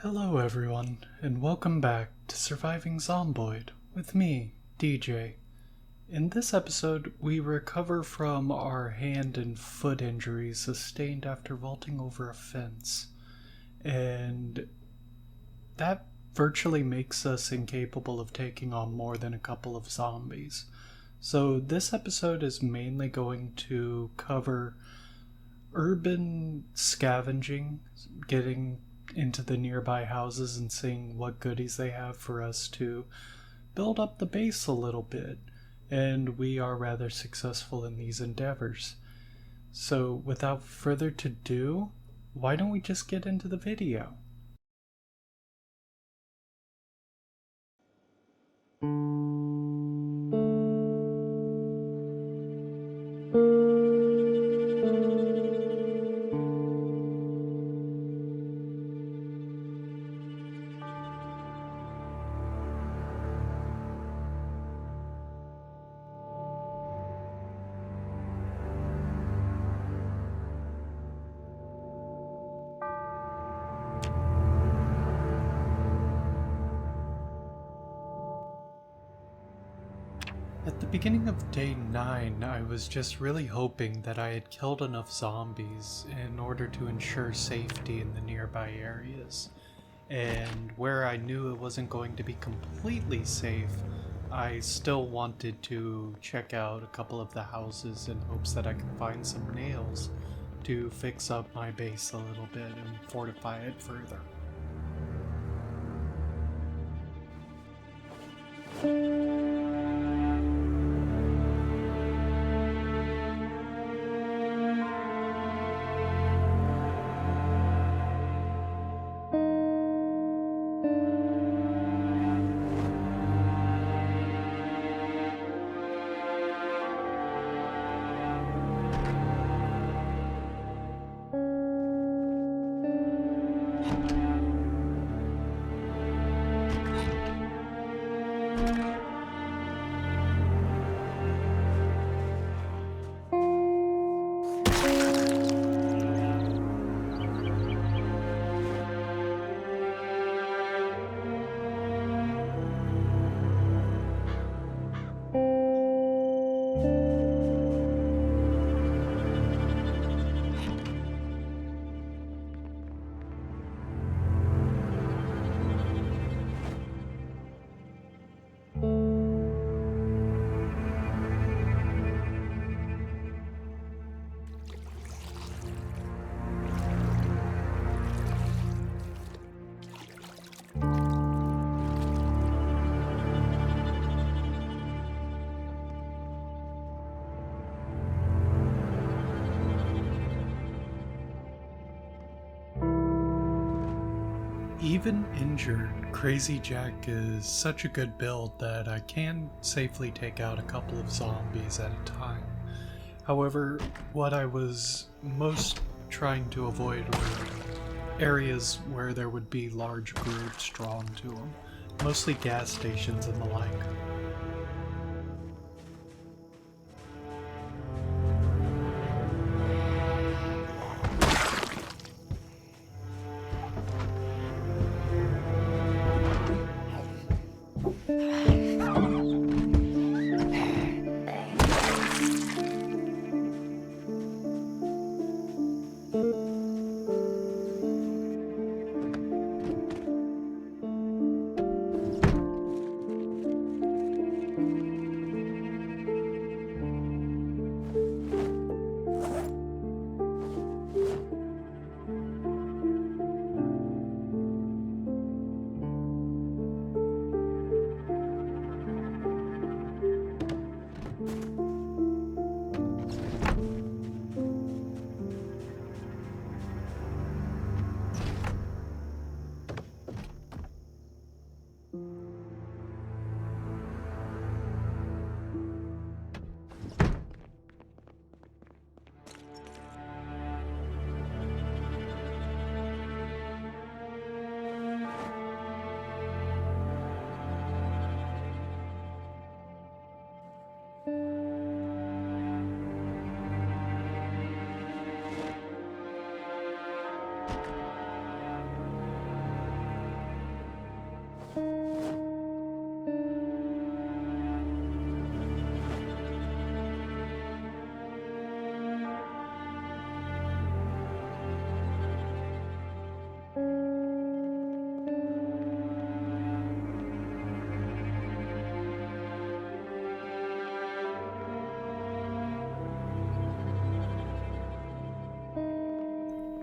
Hello everyone, and welcome back to Surviving Zomboid with me, DJ. In this episode, we recover from our hand and foot injuries sustained after vaulting over a fence. And that virtually makes us incapable of taking on more than a couple of zombies. So this episode is mainly going to cover urban scavenging, getting into the nearby houses and seeing what goodies they have for us to build up the base a little bit. And we are rather successful in these endeavors. So without further ado, why don't we just get into the video? At the beginning of day 9, I was just really hoping that I had killed enough zombies in order to ensure safety in the nearby areas. And where I knew it wasn't going to be completely safe, I still wanted to check out a couple of the houses in hopes that I could find some nails to fix up my base a little bit and fortify it further. Even injured, Crazy Jack is such a good build that I can safely take out a couple of zombies at a time. However, what I was most trying to avoid were areas where there would be large groups drawn to them, mostly gas stations and the like.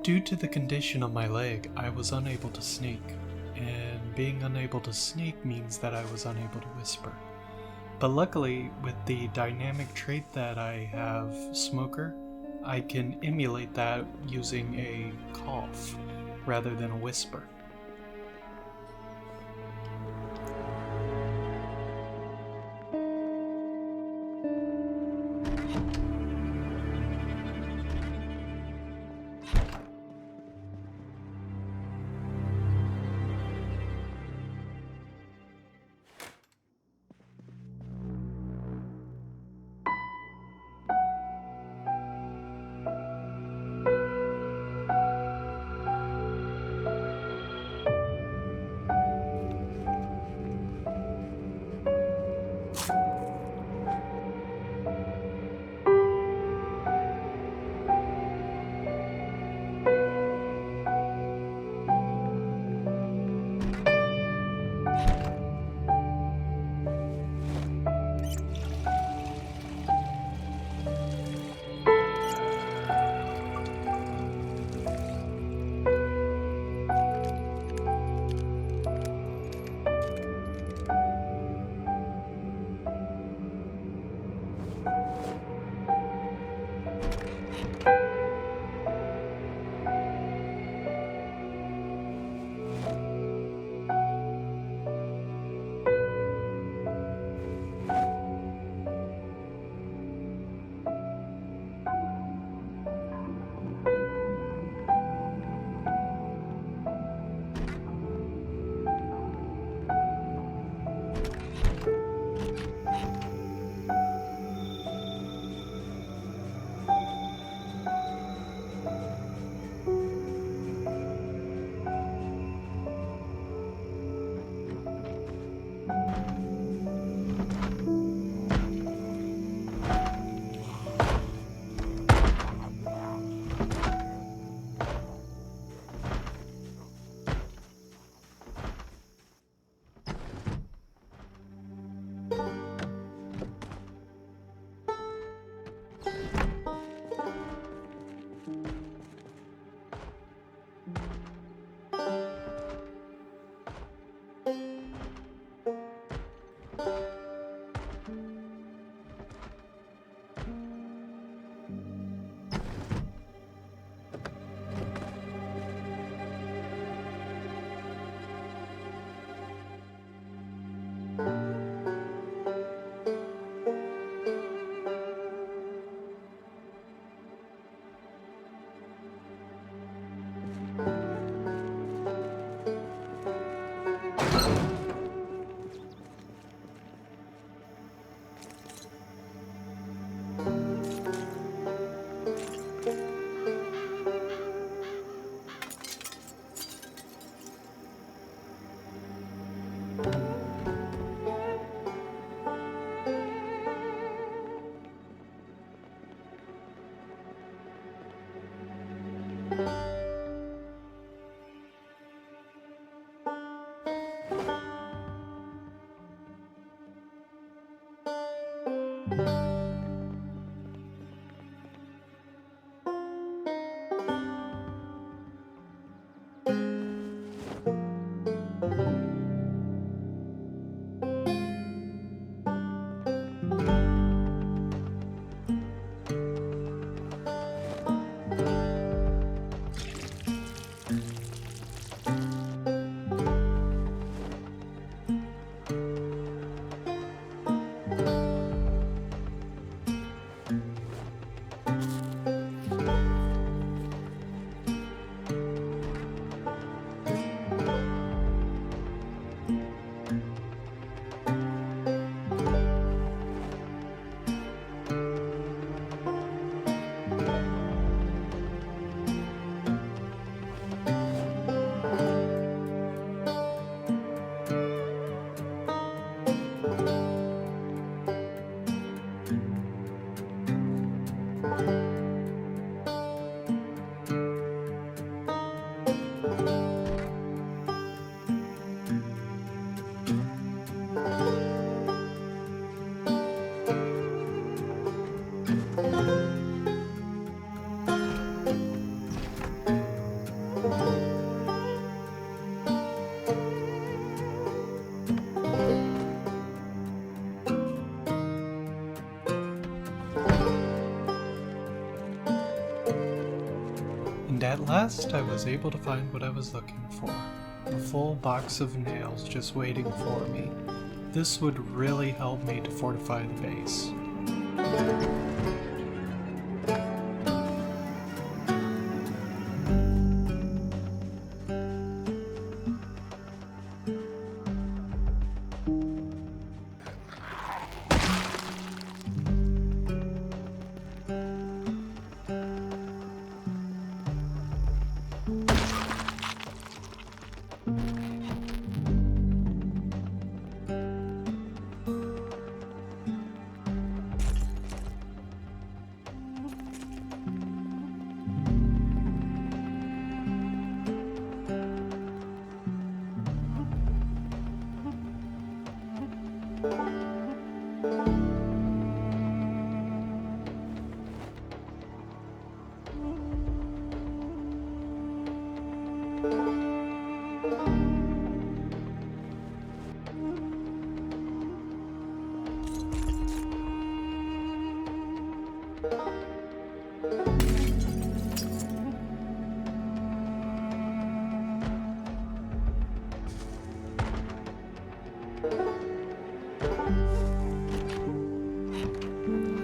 Due to the condition of my leg, I was unable to sneak, and being unable to sneak means that I was unable to whisper. But luckily, with the dynamic trait that I have, Smoker, I can emulate that using a cough rather than a whisper. And at last I was able to find what I was looking for. A full box of nails just waiting for me. This would really help me to fortify the base.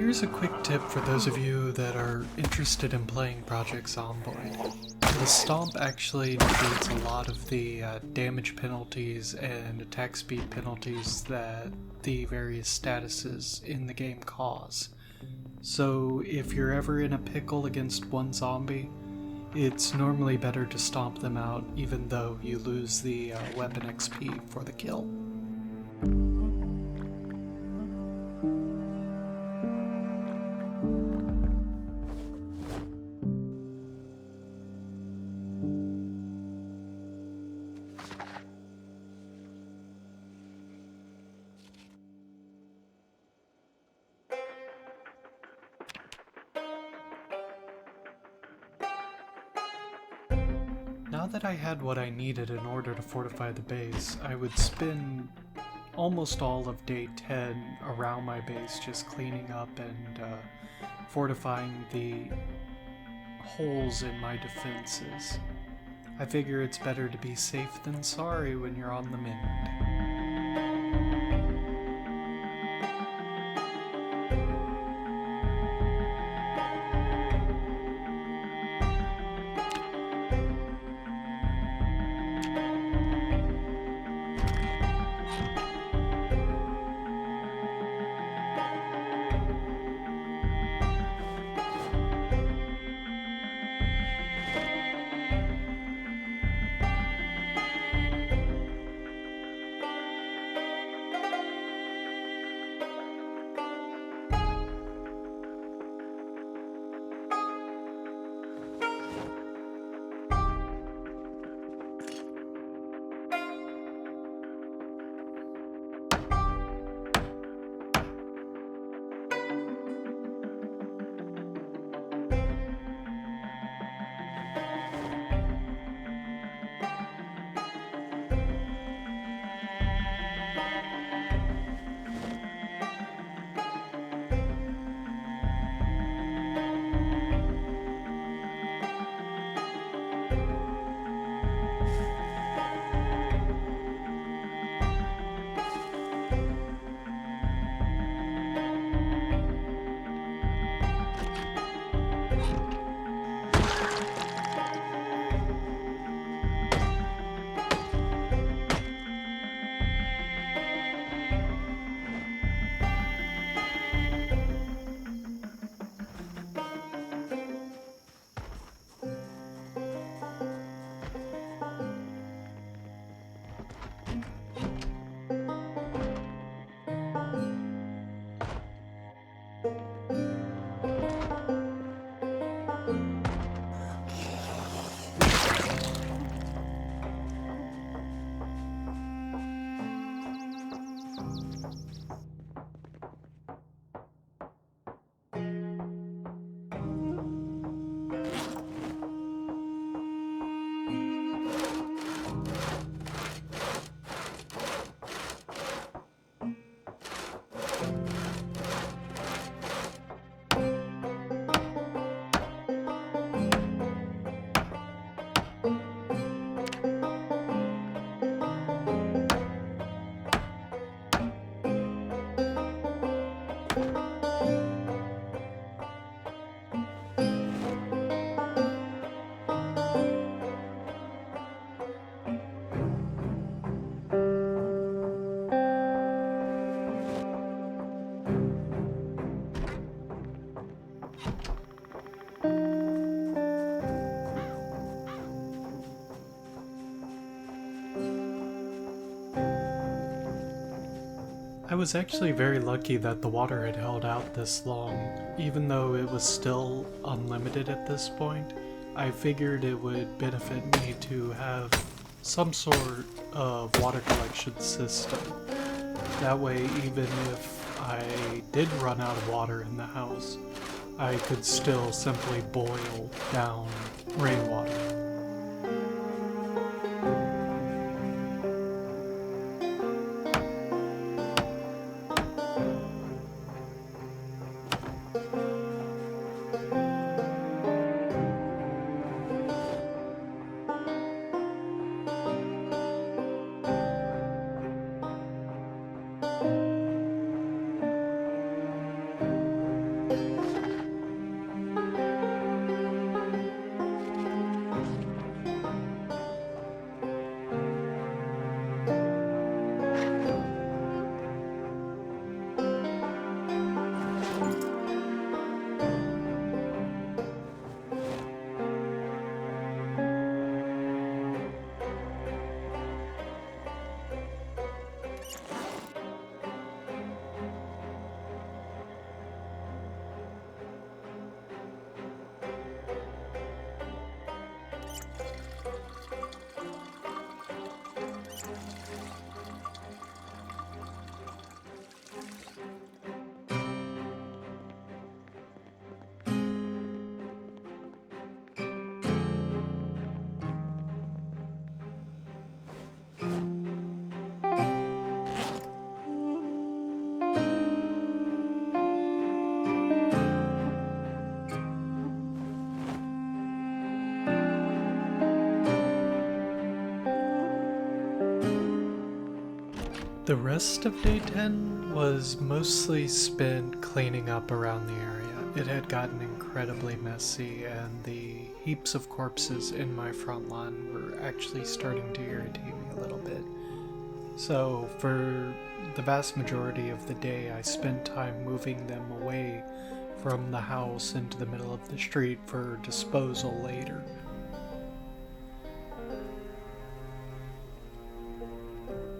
Here's a quick tip for those of you that are interested in playing Project Zomboid. The stomp actually negates a lot of the damage penalties and attack speed penalties that the various statuses in the game cause. So if you're ever in a pickle against one zombie, it's normally better to stomp them out even though you lose the weapon XP for the kill. Now that I had what I needed in order to fortify the base, I would spend almost all of day 10 around my base just cleaning up and fortifying the holes in my defenses. I figure it's better to be safe than sorry when you're on the mend. I was actually very lucky that the water had held out this long, even though it was still unlimited at this point. I figured it would benefit me to have some sort of water collection system. That way, even if I did run out of water in the house, I could still simply boil down rainwater. The rest of day 10 was mostly spent cleaning up around the area. It had gotten incredibly messy, and the heaps of corpses in my front lawn were actually starting to irritate me a little bit. So for the vast majority of the day, I spent time moving them away from the house into the middle of the street for disposal later.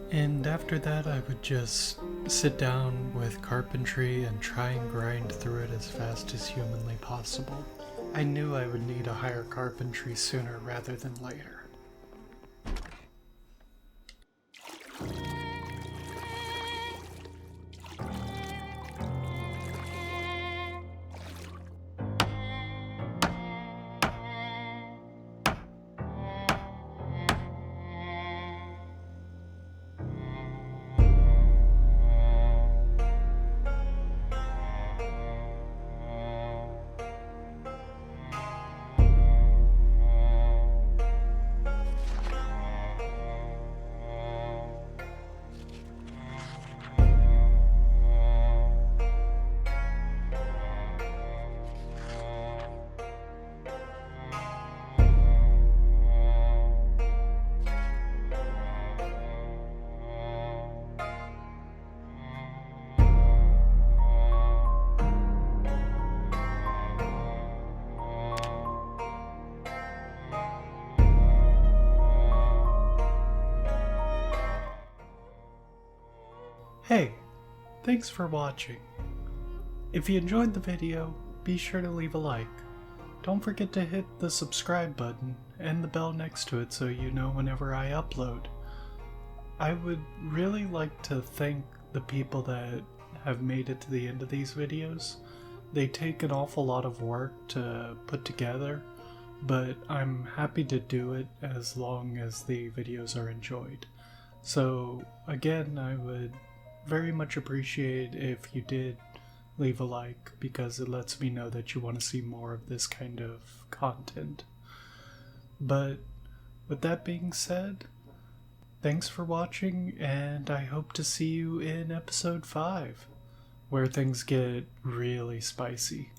And after that, I would just sit down with carpentry and try and grind through it as fast as humanly possible. I knew I would need a higher carpentry sooner rather than later. Hey, thanks for watching. If you enjoyed the video, be sure to leave a like. Don't forget to hit the subscribe button and the bell next to it so you know whenever I upload. I would really like to thank the people that have made it to the end of these videos. They take an awful lot of work to put together, but I'm happy to do it as long as the videos are enjoyed. So again, I would very much appreciate if you did leave a like, because it lets me know that you want to see more of this kind of content. But with that being said, thanks for watching, and I hope to see you in episode 5, where things get really spicy.